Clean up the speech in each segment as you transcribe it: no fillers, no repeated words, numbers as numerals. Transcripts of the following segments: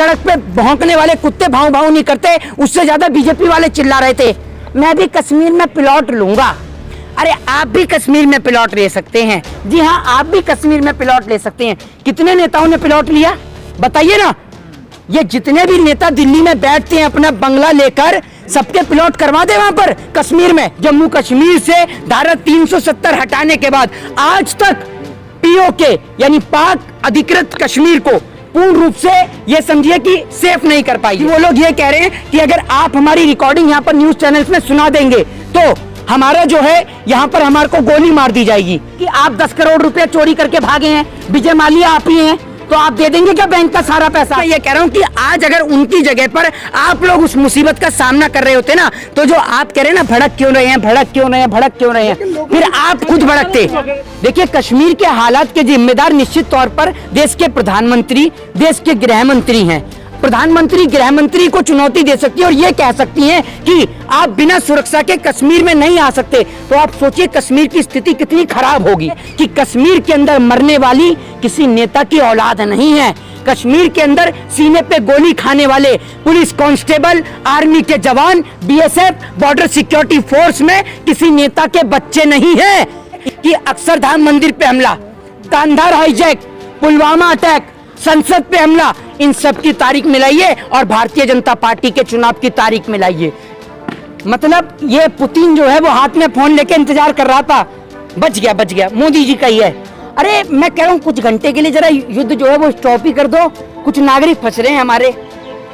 सड़क पे भौंकने वाले कुत्ते भाव भाव नहीं करते, उससे ज्यादा बीजेपी वाले चिल्ला रहे थे मैं भी कश्मीर में प्लॉट लूंगा। अरे आप भी कश्मीर में प्लॉट ले सकते हैं। जी हाँ, आप भी कश्मीर में प्लॉट ले सकते हैं। कितने नेताओं ने प्लॉट लिया बताइए ना। ये जितने भी नेता दिल्ली में बैठते हैं अपना बंगला लेकर, सबके प्लॉट करवा दे वहां पर कश्मीर में। जम्मू कश्मीर से धारा 370 हटाने के बाद आज तक पीओके यानी पाक अधिकृत कश्मीर को पूर्ण रूप से ये समझिए कि सेफ नहीं कर पाई। वो लोग ये कह रहे हैं कि अगर आप हमारी रिकॉर्डिंग यहाँ पर न्यूज चैनल्स में सुना देंगे तो हमारा जो है यहाँ पर हमारे को गोली मार दी जाएगी कि आप 10 करोड़ रुपए चोरी करके भागे हैं, विजय माल्या आप ही हैं, तो आप दे देंगे क्या बैंक का सारा पैसा। मैं ये कह रहा हूँ कि आज अगर उनकी जगह पर आप लोग उस मुसीबत का सामना कर रहे होते ना, तो जो आप कह रहे हैं ना भड़क क्यों रहे हैं, भड़क क्यों रहे हैं, भड़क क्यों रहे हैं, फिर आप खुद भड़कते। देखिए कश्मीर के हालात के जिम्मेदार निश्चित तौर पर देश के प्रधानमंत्री, देश के गृह मंत्री हैं। प्रधानमंत्री गृह मंत्री को चुनौती दे सकती है और ये कह सकती हैं कि आप बिना सुरक्षा के कश्मीर में नहीं आ सकते। तो आप सोचिए कश्मीर की स्थिति कितनी खराब होगी कि कश्मीर के अंदर मरने वाली किसी नेता की औलाद नहीं है। कश्मीर के अंदर सीने पे गोली खाने वाले पुलिस कांस्टेबल, आर्मी के जवान, बीएसएफ, बॉर्डर सिक्योरिटी फोर्स में किसी नेता के बच्चे नहीं है। कि अक्षरधाम मंदिर पे हमला, कांधार हाईजैक, पुलवामा अटैक, संसद पे हमला, इन सब की तारीख मिलाइए और भारतीय जनता पार्टी के चुनाव की तारीख मिलाइए। मतलब ये पुतिन जो है वो हाथ में फोन लेके इंतजार कर रहा था, बच गया मोदी जी का ही है। अरे मैं कह रहा हूँ कुछ घंटे के लिए जरा युद्ध जो है वो स्टॉप ही कर दो। कुछ नागरिक फंस रहे हैं हमारे,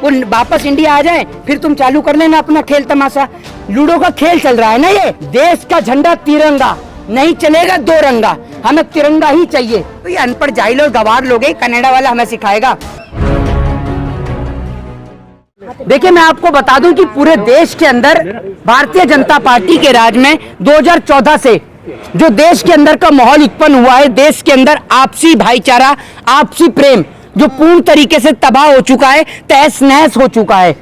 वो वापस इंडिया आ जाए, फिर तुम चालू कर लेना अपना खेल तमाशा। लूडो का खेल चल रहा है ना ये। देश का झंडा तिरंगा नहीं चलेगा, दो रंगा, हमें तिरंगा ही चाहिए। तो ये अनपढ़ जाहिल और गवार लोग हैं, कनाडा वाला हमें सिखाएगा। देखिए मैं आपको बता दूं कि पूरे देश के अंदर भारतीय जनता पार्टी के राज में 2014 से जो देश के अंदर का माहौल उत्पन्न हुआ है, देश के अंदर आपसी भाईचारा, आपसी प्रेम जो पूर्ण तरीके से तबाह हो चुका है, तहस नहस हो चुका है,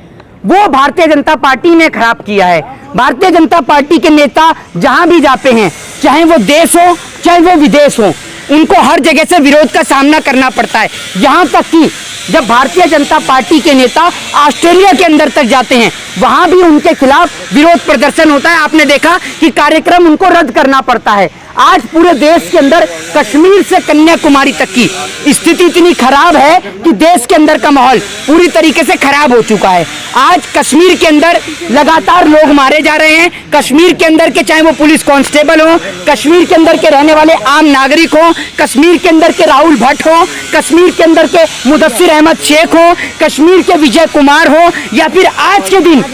वो भारतीय जनता पार्टी ने खराब किया है। भारतीय जनता पार्टी के नेता जहां भी जाते हैं, चाहे वो देश हो चाहे वो विदेश हो, उनको हर जगह से विरोध का सामना करना पड़ता है। यहाँ तक कि जब भारतीय जनता पार्टी के नेता ऑस्ट्रेलिया के अंदर तक जाते हैं, वहां भी उनके खिलाफ विरोध प्रदर्शन होता है। आपने देखा कि कार्यक्रम उनको रद्द करना पड़ता है। आज पूरे देश के अंदर कश्मीर से कन्याकुमारी तक की स्थिति इतनी खराब है कि देश के अंदर का माहौल पूरी तरीके से खराब हो चुका है। आज कश्मीर के अंदर लगातार लोग मारे जा रहे हैं। कश्मीर के अंदर के चाहे वो पुलिस कांस्टेबल हो, कश्मीर के अंदर के रहने वाले आम नागरिक हो, कश्मीर के अंदर के राहुल भट्ट हो, कश्मीर के अंदर के मुदस्सिर अहमद शेख हो, कश्मीर के विजय कुमार हो, या फिर आज के दिन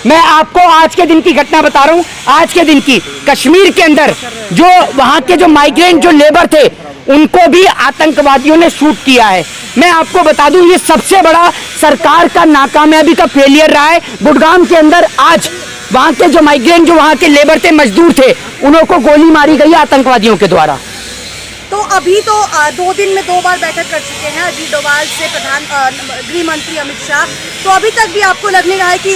मैं आपको आज के दिन की घटना बता रहा हूं। आज के दिन की कश्मीर के अंदर जो वहां के जो माइग्रेंट जो लेबर थे, उनको भी आतंकवादियों ने शूट किया है। मैं आपको बता दूं ये सबसे बड़ा सरकार का नाकामयाबी का फेलियर रहा है। गुड़गांव के अंदर आज वहां के जो माइग्रेंट जो वहां के लेबर थे, मजदूर थे, उन्हों को गोली मारी गई आतंकवादियों के द्वारा। तो अभी तो 2 दिन में 2 बार बैठक कर चुके हैं अजीत डोभाल से गृह मंत्री अमित शाह। तो अभी तक भी आपको लगने रहा है कि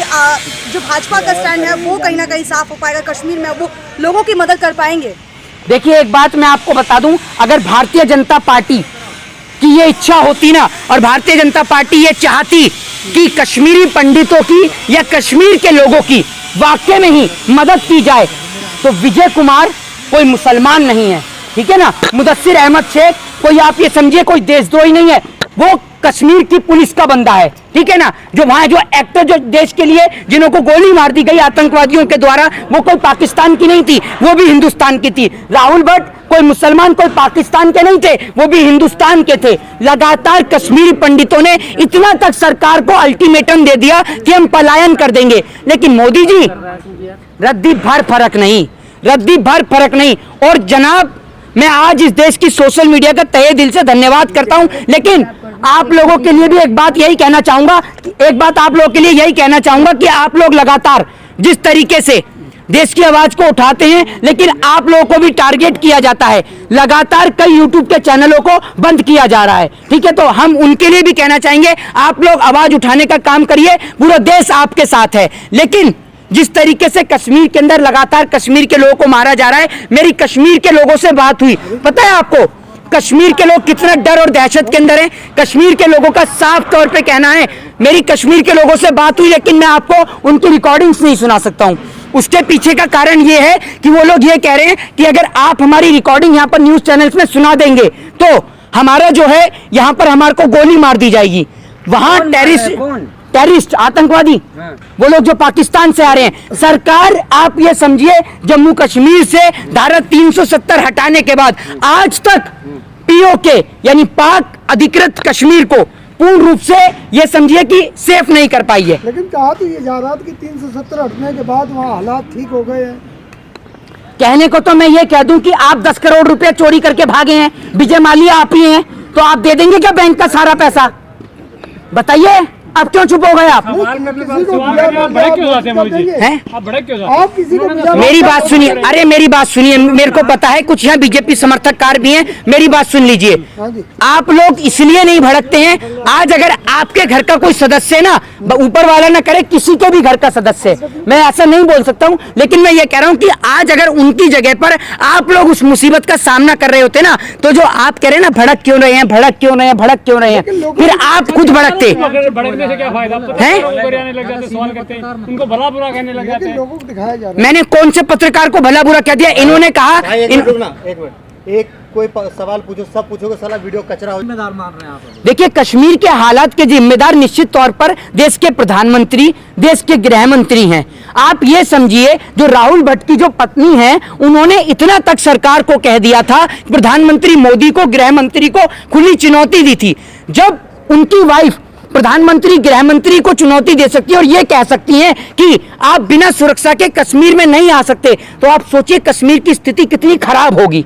जो भाजपा का स्टैंड है वो कहीं ना कहीं साफ हो पाएगा, कश्मीर में वो लोगों की मदद कर पाएंगे? देखिए एक बात मैं आपको बता दूं, अगर भारतीय जनता पार्टी की ये इच्छा होती ना, और भारतीय जनता पार्टी ये चाहती कि कश्मीरी पंडितों की या कश्मीर के लोगों की वाकई में ही मदद की जाए, तो विजय कुमार कोई मुसलमान नहीं है, ठीक है ना। मुदस्सिर अहमद शेख कोई आप ये समझिए कोई देशद्रोही नहीं है, वो कश्मीर की पुलिस का बंदा है, ठीक है ना। जो वहां जो एक्टर जो देश के लिए जिन्हों को गोली मार दी गई आतंकवादियों के द्वारा, वो कोई पाकिस्तान की नहीं थी, वो भी हिंदुस्तान की थी। राहुल भट्ट कोई मुसलमान कोई पाकिस्तान के नहीं थे, वो भी हिंदुस्तान के थे। लगातार कश्मीरी पंडितों ने इतना तक सरकार को अल्टीमेटम दे दिया कि हम पलायन कर देंगे, लेकिन मोदी जी रद्दी भर फर्क नहीं, रद्दी भर फर्क नहीं। और जनाब मैं आज इस देश की सोशल मीडिया का तहे दिल से धन्यवाद करता हूं, लेकिन आप लोगों के लिए भी एक बात यही कहना चाहूंगा, कि आप लोग लगातार जिस तरीके से देश की आवाज को उठाते हैं, लेकिन आप लोगों को भी टारगेट किया जाता है। लगातार कई यूट्यूब के चैनलों को बंद किया जा रहा है, ठीक है। तो हम उनके लिए भी कहना चाहेंगे, आप लोग आवाज उठाने का काम करिए, पूरा देश आपके साथ है। लेकिन जिस तरीके से कश्मीर के अंदर लगातार कश्मीर के लोगों को मारा जा रहा है, मेरी कश्मीर के लोगों से बात हुई, पता है आपको कश्मीर के लोग कितना डर और दहशत के अंदर हैं। कश्मीर के लोगों का साफ तौर पे कहना है, मेरी कश्मीर के लोगों से बात हुई लेकिन मैं आपको उनकी रिकॉर्डिंग्स नहीं सुना सकता हूं। उसके पीछे का कारण ये है कि वो लोग ये कह रहे हैं कि अगर आप हमारी रिकॉर्डिंग यहाँ पर न्यूज चैनल्स में सुना देंगे तो हमारा जो है यहाँ पर हमारे को गोली मार दी जाएगी। वहां टेररिस्ट आतंकवादी वो लोग जो पाकिस्तान से आ रहे हैं। सरकार आप ये समझिए, जम्मू कश्मीर से धारा 370 हटाने के बाद आज तक पीओके यानी पाक अधिकृत कश्मीर को पूर्ण रूप से ये समझिए कि सेफ नहीं कर पाई है। लेकिन कहा तो ये जा रहा था कि 370 हटने के बाद वहाँ हालात ठीक हो गए हैं। कहने को तो मैं ये कह दूं कि आप 10 करोड़ रुपए चोरी करके भागे हैं, विजय माल्या आप ही हैं, तो आप दे देंगे क्या बैंक का सारा पैसा? बताइए, अब क्यों चुप हो गए आप? मेरी बात सुनिए, अरे मेरी बात सुनिए, मेरे को पता है कुछ यहाँ बीजेपी समर्थक कार भी हैं, मेरी बात सुन लीजिए। आप लोग इसलिए नहीं भड़कते हैं, आज अगर आपके घर का कोई सदस्य ना, ऊपर वाला ना करे किसी के भी घर का सदस्य, मैं ऐसा नहीं बोल सकता हूँ, लेकिन मैं ये कह रहा हूँ कि आज अगर उनकी जगह पर आप लोग उस मुसीबत का सामना कर रहे होते ना, तो जो आप कह रहे हैं ना भड़क क्यों रहे हैं, भड़क क्यों रहे हैं, भड़क क्यों रहे हैं, फिर आप खुद भड़कते से क्या फायदा? लग जाते, सवाल करते हैं, उनको भला बुरा कहने लग जाते हैं। लोगों को दिखाया जा रहा है। मैंने कौन से पत्रकार को भला बुरा कह दिया? इन्होंने कहा एक कोई सवाल पूछो, सब पूछोगे, साला वीडियो कचरा हो। जिम्मेदार मान रहे हैं आप? देखिए, कश्मीर के हालात के जिम्मेदार निश्चित तौर पर देश के प्रधानमंत्री, देश के गृह मंत्री हैं। आप ये समझिए, जो राहुल भट्ट की जो पत्नी है, उन्होंने इतना तक सरकार को कह दिया था, प्रधानमंत्री मोदी को, गृह मंत्री को खुली चुनौती दी थी। जब उनकी वाइफ प्रधानमंत्री गृह मंत्री को चुनौती दे सकती है और यह कह सकती हैं कि आप बिना सुरक्षा के कश्मीर में नहीं आ सकते, तो आप सोचिए कश्मीर की स्थिति कितनी खराब होगी।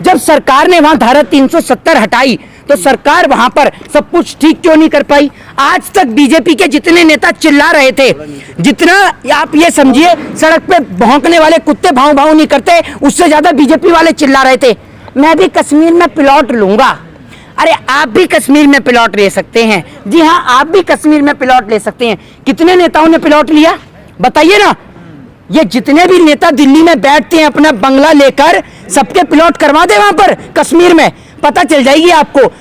जब सरकार ने वहां धारा 370 हटाई तो सरकार वहां पर सब कुछ ठीक क्यों नहीं कर पाई? आज तक बीजेपी के जितने नेता चिल्ला रहे थे, जितना आप ये समझिए सड़क पे भौंकने वाले कुत्ते भाव भाव नहीं करते, उससे ज्यादा बीजेपी वाले चिल्ला रहे थे मैं भी कश्मीर में प्लॉट लूंगा। अरे आप भी कश्मीर में प्लॉट ले सकते हैं, जी हाँ, आप भी कश्मीर में प्लॉट ले सकते हैं। कितने नेताओं ने प्लॉट लिया बताइए ना? ये जितने भी नेता दिल्ली में बैठते हैं अपना बंगला लेकर, सबके प्लॉट करवा दे वहां पर कश्मीर में, पता चल जाएगी आपको।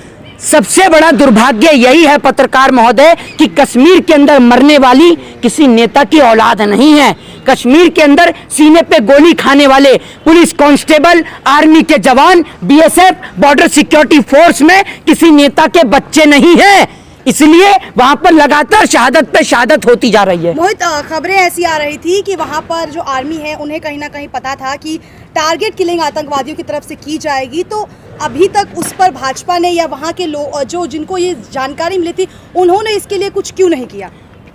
सबसे बड़ा दुर्भाग्य यही है पत्रकार महोदय कि कश्मीर के अंदर मरने वाली किसी नेता की औलाद नहीं है। कश्मीर के अंदर सीने पे गोली खाने वाले पुलिस कांस्टेबल, आर्मी के जवान, बीएसएफ, बॉर्डर सिक्योरिटी फोर्स में किसी नेता के बच्चे नहीं है, इसलिए वहां पर लगातार शहादत पे शहादत होती जा रही है। मोहित, खबरें ऐसी आ रही थी कि वहां पर जो आर्मी है उन्हें कहीं ना कहीं पता था कि टारगेट किलिंग आतंकवादियों की तरफ से की जाएगी, तो अभी तक उस पर भाजपा ने या वहां के लोग जो जिनको ये जानकारी मिली थी उन्होंने इसके लिए कुछ क्यों नहीं किया?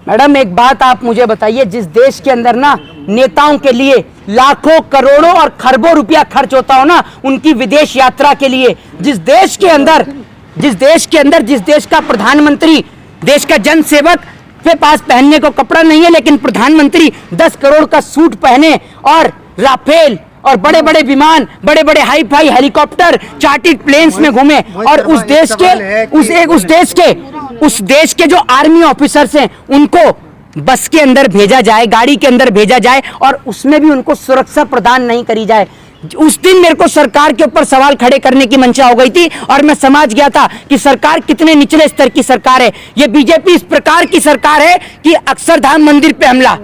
मैडम एक बात आप मुझे बताइए, जिस देश के अंदर ना नेताओं के लिए लाखों करोड़ों और खरबों रुपया खर्च होता हो ना उनकी विदेश यात्रा के लिए, जिस देश का प्रधानमंत्री, देश का जन सेवक के पास पहनने को कपड़ा नहीं है, लेकिन प्रधानमंत्री 10 करोड़ का सूट पहने और राफेल और बड़े बड़े विमान, बड़े बड़े hi fi helicopter, chartered planes में घूमे, और उस देश के जो आर्मी ऑफिसर्स हैं उनको बस के अंदर भेजा जाए, गाड़ी के अंदर भेजा जाए और उसमें भी उनको सुरक्षा प्रदान नहीं करी जाए। उस दिन मेरे को सरकार के ऊपर सवाल खड़े करने की मंशा हो गई थी और मैं समझ गया था कि सरकार कितने निचले स्तर की सरकार है। ये बीजेपी इस प्रकार की सरकार है कि अक्षरधाम मंदिर पे हमला,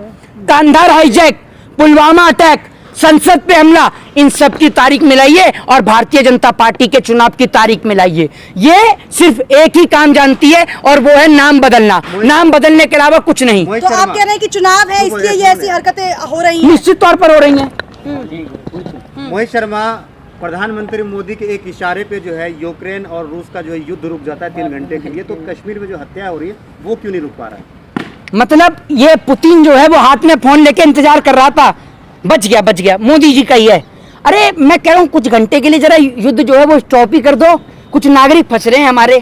कांधार हाईजैक, पुलवामा अटैक, संसद पे हमला, इन सब की तारीख मिलाइए और भारतीय जनता पार्टी के चुनाव की तारीख मिलाइए। ये सिर्फ एक ही काम जानती है और वो है नाम बदलना, नाम बदलने के अलावा कुछ नहीं। तो आप कह रहे हैं कि चुनाव है इसलिए ये ऐसी हरकतें हो रही हैं? निश्चित तौर पर हो रही हैं। मोहित शर्मा, प्रधानमंत्री मोदी के एक इशारे पे जो है यूक्रेन और रूस का जो है युद्ध रुक जाता है 3 घंटे के लिए, तो कश्मीर में जो हत्या हो रही है वो क्यों नहीं रुक पा रहा है? मतलब ये पुतिन जो है वो हाथ में फोन लेके इंतजार कर रहा था, बच गया, मोदी जी का ही है। अरे मैं कह रहा हूँ कुछ घंटे के लिए जरा युद्ध जो है वो स्टॉप ही कर दो, कुछ नागरिक फंस रहे हैं हमारे,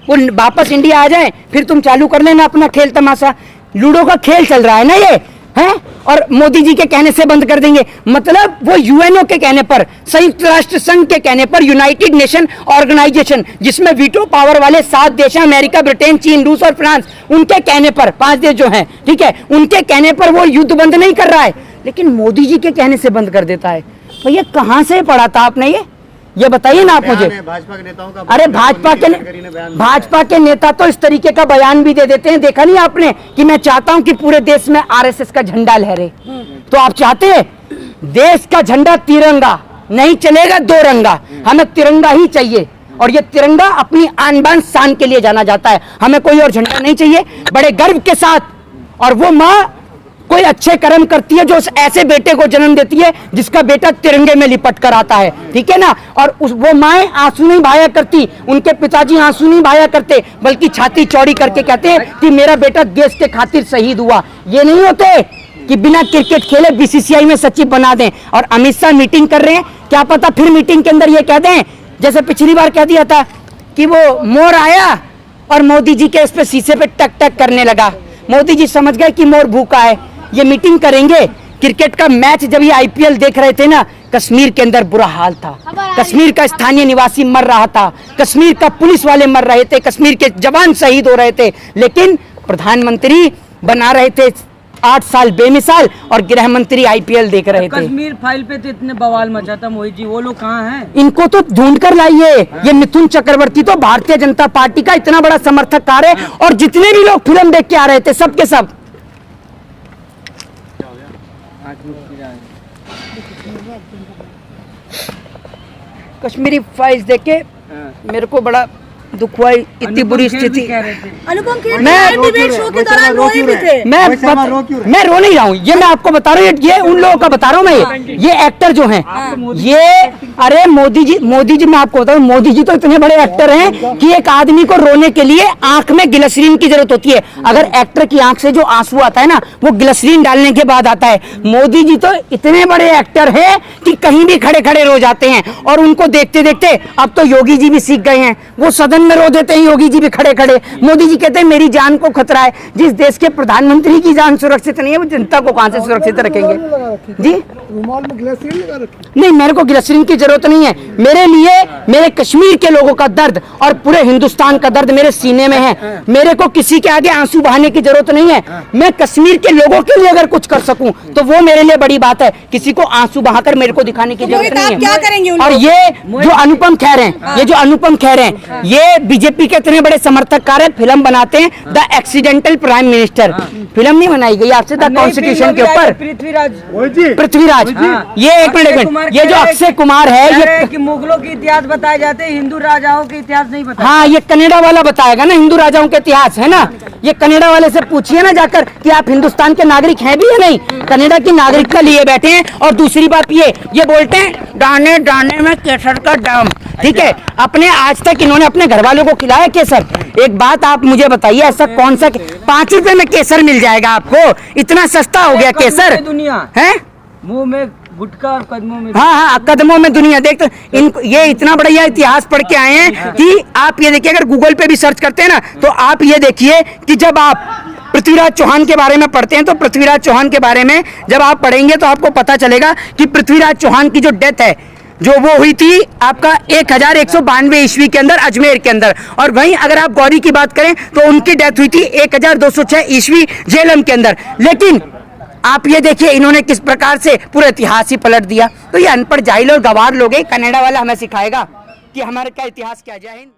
वो वापस इंडिया आ जाए, फिर तुम चालू कर लेना अपना खेल तमाशा। लूडो का खेल चल रहा है ना ये, हैं? और मोदी जी के कहने से बंद कर देंगे, मतलब वो यूएनओ के कहने पर, संयुक्त राष्ट्र संघ के कहने पर, यूनाइटेड नेशन ऑर्गेनाइजेशन जिसमें वीटो पावर वाले 7 देश हैं, अमेरिका, ब्रिटेन, चीन, रूस और फ्रांस, उनके कहने पर 5 देश जो हैं, ठीक है, उनके कहने पर वो युद्ध बंद नहीं कर रहा है, लेकिन मोदी जी के कहने से बंद कर देता है। भैया कहाँ से पढ़ा था आपने ये? ये बताइए ना आप मुझे। बयान है भाजपा के नेताओं का। अरे भाजपा के नेता तो इस तरीके का बयान भी दे देते हैं, देखा नहीं आपने कि मैं चाहता हूं कि पूरे देश में आरएसएस का झंडा लहरे। तो आप चाहते हैं देश का झंडा तिरंगा नहीं चलेगा, दो रंगा, हमें तिरंगा ही चाहिए। और ये तिरंगा अपनी आन बान शान के लिए जाना जाता है, हमें कोई और झंडा नहीं चाहिए। बड़े गर्व के साथ। और वो माँ कोई अच्छे कर्म करती है जो उस ऐसे बेटे को जन्म देती है जिसका बेटा तिरंगे में लिपट कर आता है, ठीक है ना। और वो माएँ आंसू नहीं बहाया करती, उनके पिताजी आंसू नहीं बहाया करते, बल्कि छाती चौड़ी करके कहते हैं कि मेरा बेटा देश के खातिर शहीद हुआ। ये नहीं होते कि बिना क्रिकेट खेले बीसीसीआई में सचिव बना दें। और अमित शाह मीटिंग कर रहे हैं, क्या पता फिर मीटिंग के अंदर ये कह दें जैसे पिछली बार कह दिया था कि वो मोर आया और मोदी जी के इस पे शीशे पे टक टक करने लगा। मोदी जी समझ गए कि मोर भूखा है, ये मीटिंग करेंगे। क्रिकेट का मैच जब ये आईपीएल देख रहे थे ना, कश्मीर के अंदर बुरा हाल था। कश्मीर का स्थानीय निवासी मर रहा था, कश्मीर का पुलिस वाले मर रहे थे, कश्मीर के जवान शहीद हो रहे थे, लेकिन प्रधानमंत्री बना रहे थे 8 साल बेमिसाल और गृह मंत्री आईपीएल देख रहे थे। कश्मीर फाइल पे तो इतने बवाल मचा था मोहित जी, वो लोग कहाँ हैं? इनको तो ढूंढ कर लाइए। ये मिथुन चक्रवर्ती तो भारतीय जनता पार्टी का इतना बड़ा समर्थक कार है, और जितने भी लोग फिल्म देख के आ रहे थे सब के सब कश्मीरी फाइल्स देख के मेरे को बड़ा दुख हुआ। इतनी बुरी स्थिति। अनुपम खेर मैं डिबेट शो के दौरान रोए भी थे। मैं रो नहीं रहा हूँ, ये मैं आपको बता रहा हूँ, ये उन लोगों का बता रहा हूँ मैं। ये एक्टर जो हैं, ये अरे मोदी जी मैं आपको बताऊँ, मोदी जी तो इतने बड़े एक्टर हैं कि एक आदमी को रोने के लिए आंख में ग्लिसरीन की जरूरत होती है। अगर एक्टर की आंख से जो आंसू आता है ना, वो ग्लिसरीन डालने के बाद आता है। मोदी जी तो इतने बड़े एक्टर हैं कि कहीं भी खड़े खड़े रो जाते हैं। और उनको देखते देखते अब तो योगी जी भी सीख गए हैं, वो सदन में रो देते हैं योगी जी भी खड़े खड़े। मोदी जी कहते हैं मेरी जान को खतरा है। जिस देश के प्रधानमंत्री की जान सुरक्षित नहीं है, वो जनता को कहां से सुरक्षित रखेंगे जी? रुमाल में ग्लिसरीन लगा रखी? नहीं, मेरे को ग्लिसरीन की जरूरत नहीं है। मेरे लिए मेरे कश्मीर के लोगों का दर्द और पूरे हिंदुस्तान का दर्द मेरे सीने में है। मेरे को किसी के आगे आंसू बहाने की जरूरत नहीं है। मैं कश्मीर के लोगों के लिए अगर कुछ कर सकूं तो वो मेरे लिए बड़ी बात है। किसी को आंसू बहाकर मेरे को दिखाने की जरूरत नहीं है। क्या करेंगे? और ये जो अनुपम खेर हैं, ये जो अनुपम खेर हैं, ये बीजेपी के इतने बड़े समर्थक कार है, फिल्म बनाते हैं the accidental prime minister. Film नहीं बनाई गई आपसे द कॉन्स्टिट्यूशन के ऊपर? पृथ्वीराज। ये एक मिनट, ये जो अक्षय कुमार है, ये कि मुगलों के इतिहास बताए जाते हैं, हिंदू राजाओं के इतिहास नहीं बताए। हाँ, ये कनाडा वाला बताएगा ना हिंदू राजाओं के इतिहास, है ना। ये कनाडा वाले से पूछिए ना जाकर कि आप हिंदुस्तान के नागरिक हैं भी या नहीं। कनाडा की नागरिकता लिए बैठे हैं। और दूसरी बात ये बोलते हैं दाने दाने में केसर का दाम, ठीक है। अपने आज तक इन्होंने अपने घर वालों को खिलाया केसर? एक बात आप मुझे बताइए, ऐसा कौन सा 5 रुपए में केसर मिल जाएगा आपको? इतना सस्ता हो गया केसर दुनिया है। मुंह में गुटखा और कदमों में, हाँ, कदमों में दुनिया। देख, ये इतना बढ़िया इतिहास पढ़ के आए हैं कि आप ये देखिए, अगर गूगल पे भी सर्च करते हैं ना, तो आप ये देखिए कि जब आप पृथ्वीराज चौहान के बारे में पढ़ते हैं, तो पृथ्वीराज चौहान के बारे में जब आप पढ़ेंगे तो आपको पता चलेगा कि पृथ्वीराज चौहान की जो डेथ है, जो वो हुई थी आपका 1192 ईस्वी के अंदर अजमेर के अंदर। और वहीं अगर आप गौरी की बात करें तो उनकी डेथ हुई थी 1206 ईस्वी झेलम के अंदर। लेकिन आप ये देखिए इन्होंने किस प्रकार से पूरा इतिहास ही पलट दिया। तो ये अनपढ़ जाहिल और गवार लोग हैं। कनाडा वाला हमें सिखाएगा कि हमारे का इतिहास क्या। जय हिंद।